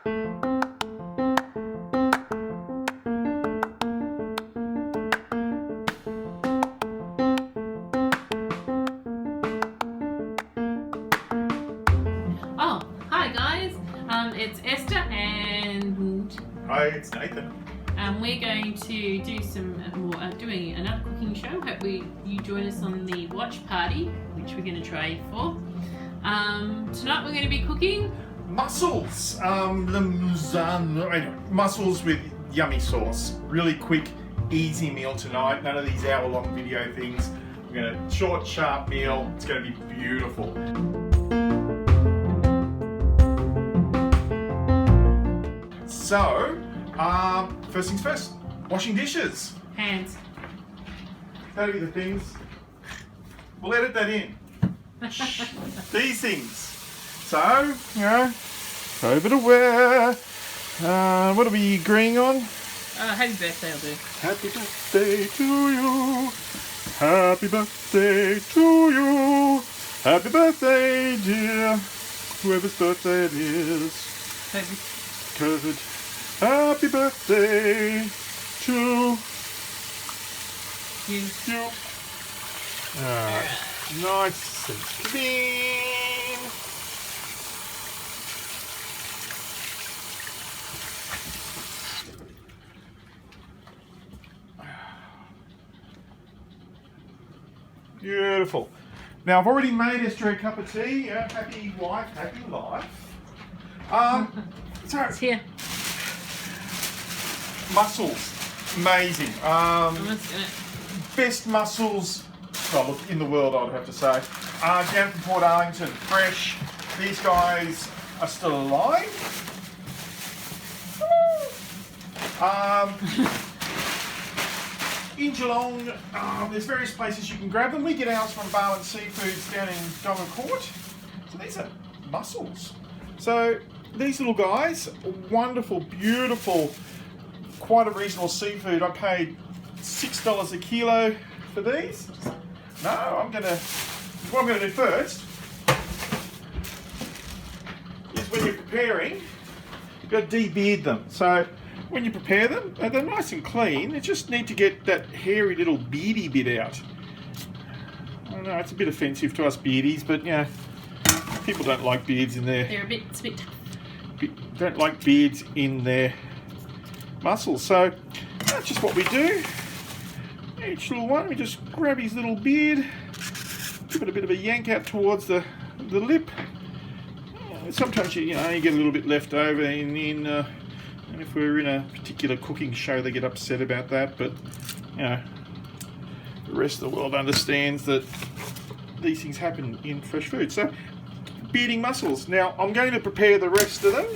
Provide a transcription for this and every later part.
Oh, hi guys. It's Esther and Hi, it's Nathan. we're going to do some more, doing another cooking show. Hope you join us on the watch party, which we're going to try for. Tonight we're going to be cooking Mussels. Mussels with yummy sauce. Really quick, easy meal tonight. None of these hour-long video things. We're going to short, sharp meal. It's going to be beautiful. So, first things first, washing dishes. hands. That'll be the things. We'll edit that in. These things. So, you know, over to where? What are we agreeing on? Happy birthday, I'll do. Happy birthday to you. Happy birthday to you. Happy birthday, dear. Whoever's birthday it is. Happy. Good. Happy birthday to You. you. Nice and clean. Beautiful. Now I've already made Esther a cup of tea. Yeah, happy wife, happy life. So It's here. mussels, amazing. I'm just gonna. Best mussels, well, look, in the world, I'd have to say. Down from Port Arlington, fresh. These guys are still alive. In Geelong, there's various places you can grab them. We get ours from Barwon Seafoods down in Dongan Court. So these are mussels. So these little guys, wonderful, beautiful, quite a reasonable seafood. I paid $6 a kilo for these. No, what I'm gonna do first is when you're preparing, you've got to de-beard them. So when you prepare them, they're nice and clean. They just need to get that hairy little beardy bit out. I know it's a bit offensive to us beardies, but you know, people don't like beards in their. It's a bit tough. Don't like beards in their mussels. So that's just what we do. Each little one, we just grab his little beard, give it a bit of a yank out towards the lip. Sometimes you get a little bit left over and if we're in a particular cooking show they get upset about that, but you know, the rest of the world understands that these things happen in fresh food. So bearding mussels. Now I'm going to prepare the rest of them.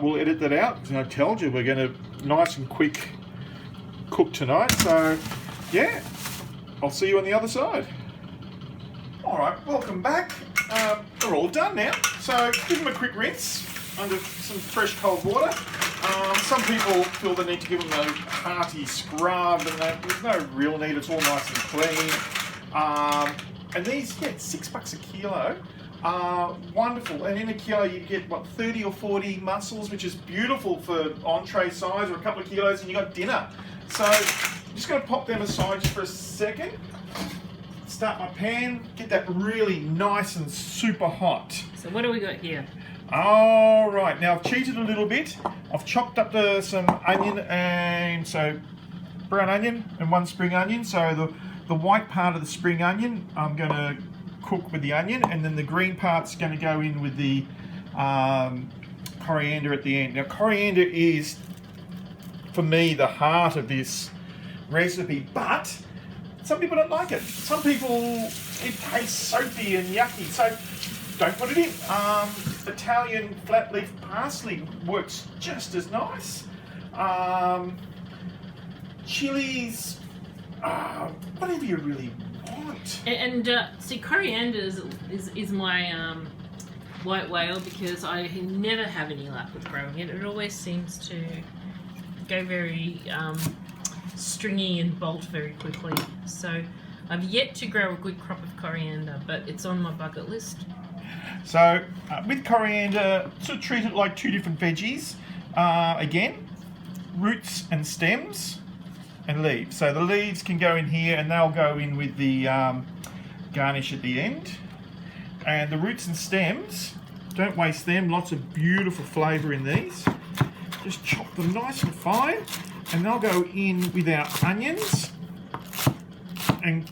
We'll edit that out. As I told you, we're going to nice and quick cook tonight. So yeah, I'll see you on the other side. All right, welcome back. They're all done now. So give them a quick rinse under some fresh cold water. Some people feel the need to give them a hearty scrub, and there's no real need. It's all nice and clean. And these, yeah, $6 a kilo. Wonderful. And in a kilo you get, 30 or 40 mussels, which is beautiful for entree size, or a couple of kilos, and you got dinner. So I'm just going to pop them aside just for a second. Start my pan, get that really nice and super hot. So what do we got here? All right, now I've cheated a little bit. I've chopped up some onion, and so brown onion and one spring onion. So the white part of the spring onion I'm going to cook with the onion, and then the green part's going to go in with the coriander at the end. Now coriander is, for me, the heart of this recipe, but some people don't like it. Some people, it tastes soapy and yucky, so don't put it in. Italian flat leaf parsley works just as nice. Chilies, whatever you really want. And see, coriander is my white whale, because I never have any luck with growing it. It always seems to go very stringy and bolt very quickly. So I've yet to grow a good crop of coriander, but it's on my bucket list. So with coriander, sort of treat it like two different veggies. Again, roots and stems and leaves. So the leaves can go in here and they'll go in with the garnish at the end. And the roots and stems, don't waste them. Lots of beautiful flavour in these. Just chop them nice and fine, and they'll go in with our onions and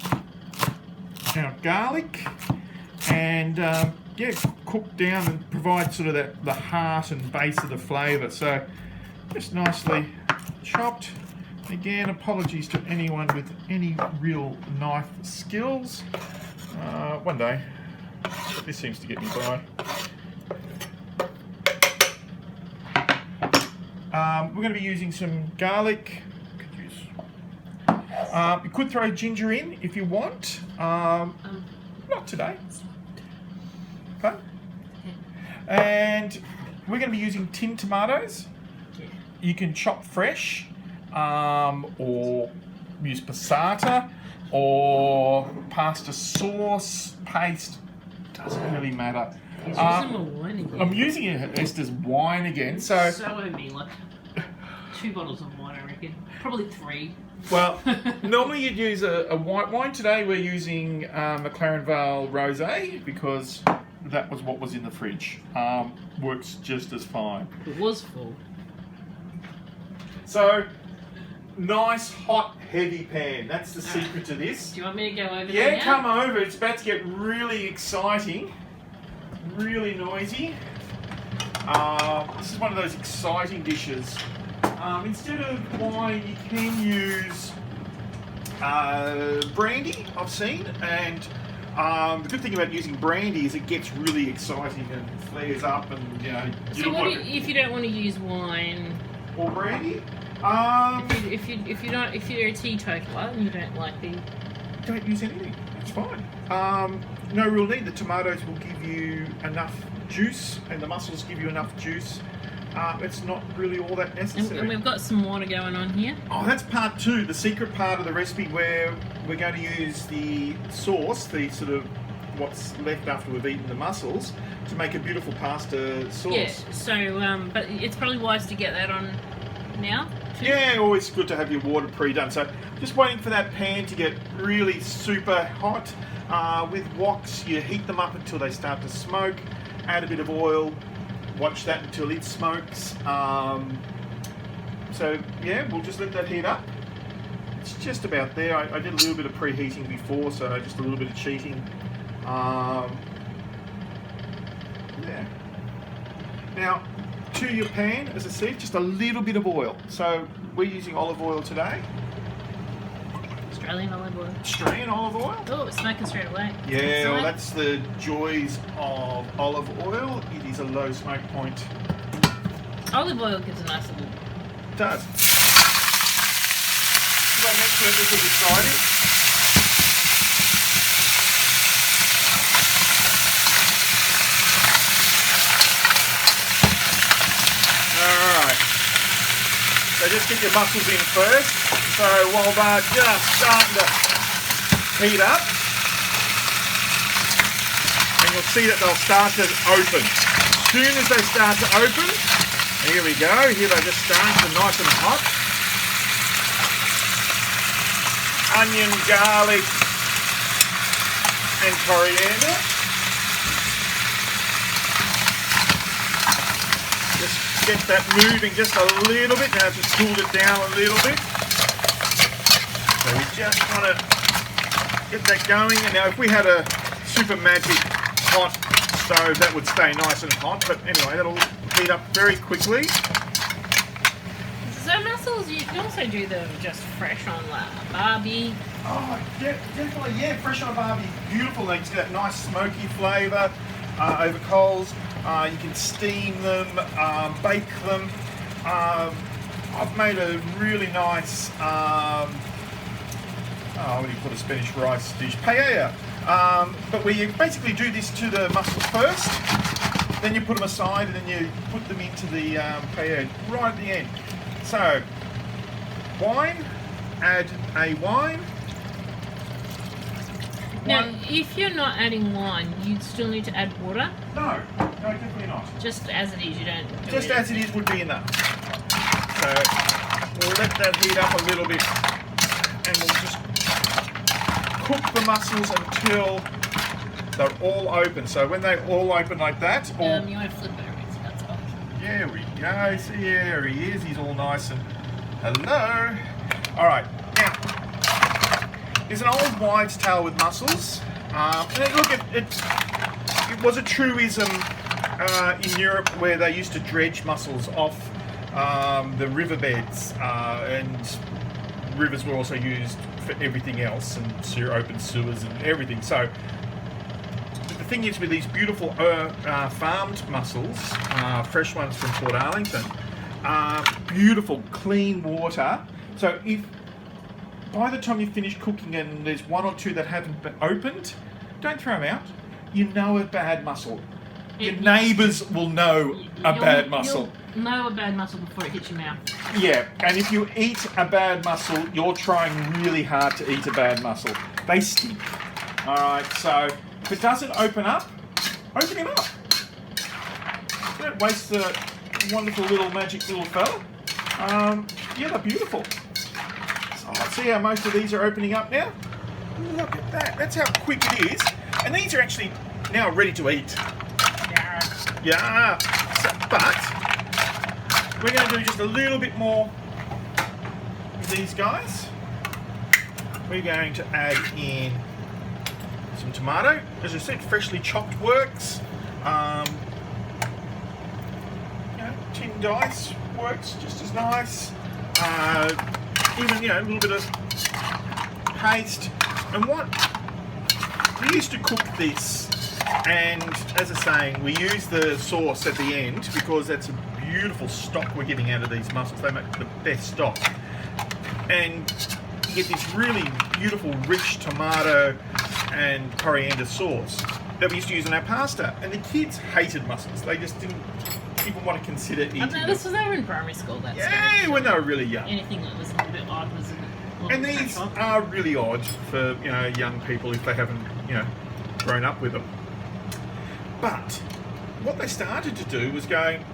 our garlic, and yeah, cook down and provide sort of the heart and base of the flavour. So just nicely chopped. Again, apologies to anyone with any real knife skills. One day, this seems to get me by. We're going to be using some garlic. You could throw ginger in if you want. Not today. Okay. And we're going to be using tinned tomatoes. You can chop fresh, or use passata, or pasta sauce, paste. Doesn't really matter. He's using my wine again. I'm using Esther's wine again. So heavy, like 2 bottles of wine, I reckon. Probably 3. Well, normally you'd use a white wine. Today we're using McLaren Vale Rosé because that was what was in the fridge. Works just as fine. It was full. So, nice, hot, heavy pan. That's the secret to this. Do you want me to go over there now? Yeah, come over. It's about to get really exciting. Really noisy. This is one of those exciting dishes. Instead of wine, you can use brandy, I've seen, and the good thing about using brandy is it gets really exciting and flares up, and you know. So what if you don't want to use wine or brandy? If you're a teetotaler and you don't like the, don't use anything. It's fine. No real need. The tomatoes will give you enough juice, and the mussels give you enough juice. It's not really all that necessary. And we've got some water going on here. Oh, that's part 2, the secret part of the recipe where we're going to use the sauce, the sort of what's left after we've eaten the mussels, to make a beautiful pasta sauce. Yeah, so, but it's probably wise to get that on now, too. Yeah, always good to have your water pre-done. So just waiting for that pan to get really super hot. With woks, you heat them up until they start to smoke, add a bit of oil, watch that until it smokes. So yeah, we'll just let that heat up. It's just about there. I did a little bit of preheating before, so just a little bit of cheating. Yeah. Now, to your pan, as I said, just a little bit of oil. So we're using olive oil today. Australian olive oil. Australian olive oil? Oh, it's smoking straight away. Yeah, well, that's the joys of olive oil. It is a low smoke point. Olive oil gives a nice little... It does. Right next to it, this is exciting. Alright. So just get your mussels in first. So while they're just starting to heat up, and you'll see that they'll start to open. As soon as they start to open, here we go, here they just start to nice and hot. Onion, garlic, and coriander. Just get that moving just a little bit. Now just cool it down a little bit. So we just want to get that going. And now if we had a super magic hot stove, that would stay nice and hot. But anyway, that'll heat up very quickly. So mussels, you can also do them just fresh on like a barbie. Oh, definitely, yeah. Fresh on a barbie, beautiful. They get that nice smoky flavour over coals. You can steam them, bake them. I've made a really nice, what do you call a Spanish rice dish? Paella. But where you basically do this to the mussels first, then you put them aside, and then you put them into the paella right at the end. So, wine, add a wine. Now, if you're not adding wine, you still need to add water. No, definitely not. Just as it is, you don't. Just as it is would be enough. So we'll let that heat up a little bit, and we'll just cook the mussels until they're all open. So when they all open like that, You want to flip it around, so that's fine. there we go. See, there he is. He's all nice and hello. All right, now there's an old wives' tale with mussels. And look, it was a truism in Europe where they used to dredge mussels off the riverbeds, and rivers were also used for everything else, and open sewers and everything. So the thing is, with these beautiful farmed mussels, fresh ones from Port Arlington, beautiful clean water. So if by the time you finish cooking and there's one or two that haven't been opened, don't throw them out. You know a bad mussel. Your neighbours will know a bad mussel. You'll know a bad mussel before it hits your mouth. Yeah, and if you eat a bad mussel, you're trying really hard to eat a bad mussel. They stink. Alright, so if it doesn't open up, open him up. Don't waste the wonderful little magic little fella. Yeah, they're beautiful. So see how most of these are opening up now? Look at that. That's how quick it is. And these are actually now ready to eat. Yeah. So, but we're going to do just a little bit more with these guys. We're going to add in some tomato. As I said, freshly chopped works. Tin dice works just as nice. Even, a little bit of paste. And what we used to cook this, and as I was saying, we use the sauce at the end because that's a beautiful stock we're getting out of these mussels. They make the best stock, and you get this really beautiful, rich tomato and coriander sauce that we used to use in our pasta. And the kids hated mussels; they just didn't even want to consider eating them. This was over in primary school. That's when they were really young. Anything that was a little bit odd was a bit. And these are really odd for young people if they haven't grown up with them. But what they started to do was going,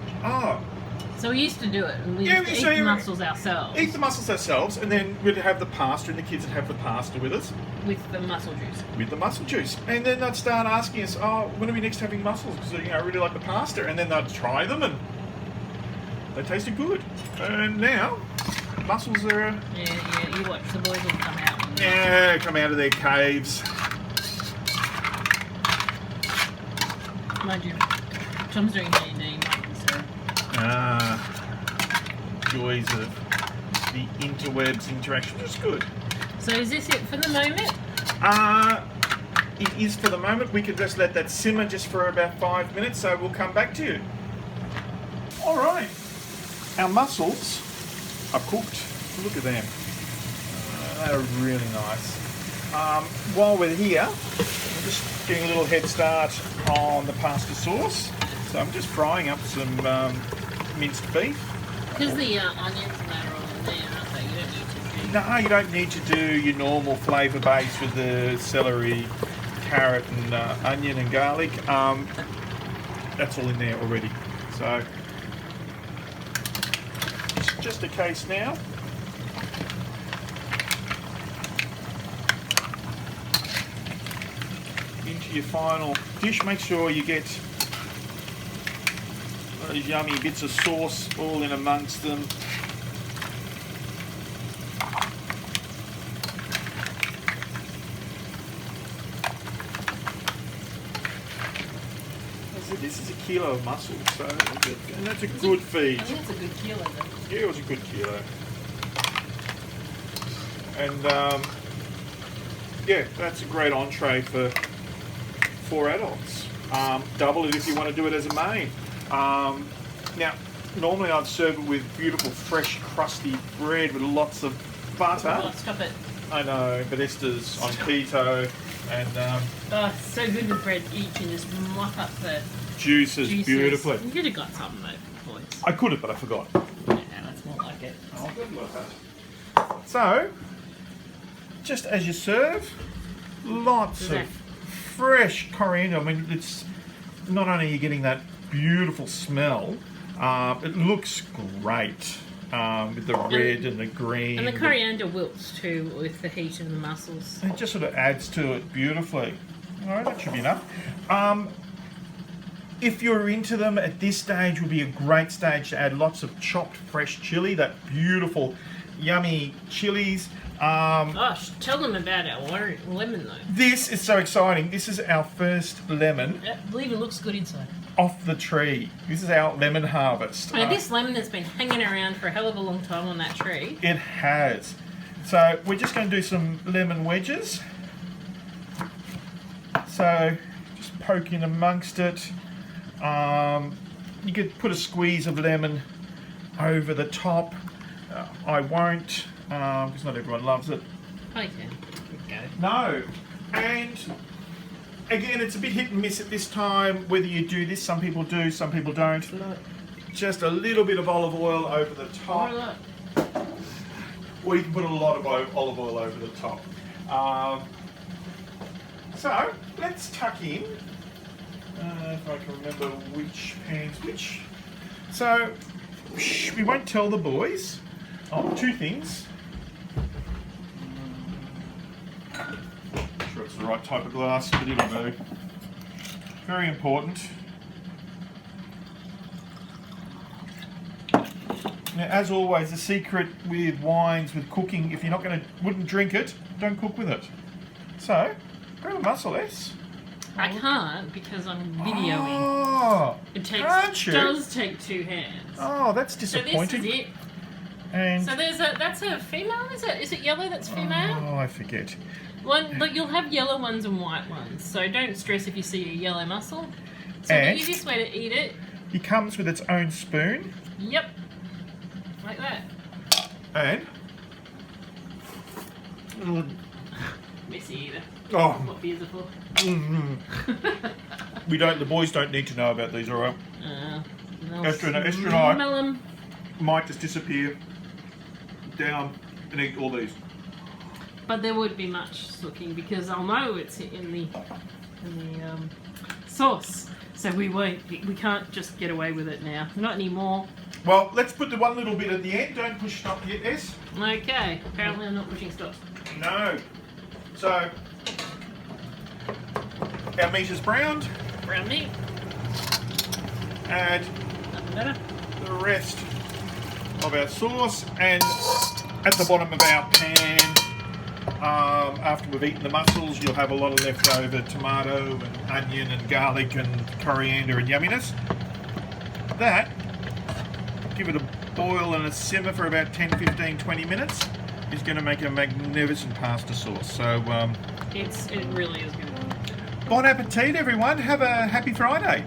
So we used to do it, and we used to eat the mussels ourselves. Eat the mussels ourselves, and then we'd have the pasta, and the kids would have the pasta with us. With the mussel juice. With the mussel juice. And then they'd start asking us, when are we next having mussels? Because I really like the pasta. And then they'd try them, and they tasted good. And now, mussels are... Yeah, you watch, the boys will come out. Come out of their caves. Mind you, Tom's doing D&D, so... Joys of the interwebs interaction, which is good. So is this it for the moment? It is for the moment. We can just let that simmer just for about 5 minutes, so we'll come back to you. Alright, our mussels are cooked. Look at them. They're really nice. While we're here, I'm just getting a little head start on the pasta sauce. So I'm just frying up some minced beef. Because the onions and that are all in there, aren't they? You don't need to do... No, you don't need to do your normal flavour base with the celery, carrot and onion and garlic. That's all in there already. So it's just a case now. Into your final dish, make sure you get those yummy bits of sauce all in amongst them. This is a kilo of mussels, so and that's a good feed. I think it's a good kilo though. Yeah, it was a good kilo. And yeah, that's a great entree for 4 adults. Double it if you want to do it as a main. Now, normally I'd serve it with beautiful, fresh, crusty bread with lots of butter. Oh, stop it. I know, but Esther's on keto, and so good with bread. You can just mop up the juices beautifully. You could have got something though, boys. I could have, but I forgot. Yeah, that's more like it. So, just as you serve, lots of fresh coriander. I mean, it's not only are you getting that beautiful smell, it looks great with the red and the green. And the coriander wilts too with the heat and the mussels. It just sort of adds to it beautifully. All right, that should be enough. If you're into them at this stage, would be a great stage to add lots of chopped fresh chili, that beautiful, yummy chilies. Gosh, tell them about our lemon though. This is so exciting. This is our first lemon I believe it looks good inside. off the tree. This is our lemon harvest. Now, this lemon has been hanging around for a hell of a long time on that tree. It has. So we're just going to do some lemon wedges. So just poke in amongst it. You could put a squeeze of lemon over the top. I won't, because not everyone loves it. I can. Go. No. And again, it's a bit hit and miss at this time whether you do this. Some people do, some people don't. Just a little bit of olive oil over the top. Or you can put a lot of olive oil over the top. So let's tuck in. If I can remember which pan's which. So we won't tell the boys. Oh, two things. Not sure it's the right type of glass, but it'll do. Very important. Now, as always, the secret with wines, with cooking, if you're not wouldn't drink it, don't cook with it. So, grab a mussel, S. I can't because I'm videoing. Oh, It can't you? does take two hands. Oh, that's So disappointing. this is it. And So that's a female, is it? Is it yellow that's female? oh, I forget. One, look, you'll have yellow ones and white ones, so don't stress if you see a yellow mussel. So And- the easiest way to eat it, He comes with its own spoon, yep, like that. and Messy either. oh, What beers are for? the boys don't need to know about these, all right? They'll Esther and I smell 'em. might just disappear down and eat all these. But there would be much looking because I'll know it's in the sauce. So we can't just get away with it now. Not anymore. Well, let's put the one little bit at the end. Don't push stop yet, S. Okay. Apparently I'm not pushing stop. No. So, our meat is browned. Brown meat. Add Nothing better. the rest of our sauce, and at the bottom of our pan, after we've eaten the mussels, you'll have a lot of leftover tomato and onion and garlic and coriander and yumminess. That, give it a boil and a simmer for about 10, 15, 20 minutes, is going to make a magnificent pasta sauce. So, It really is good. bon appetit everyone, have a happy Friday.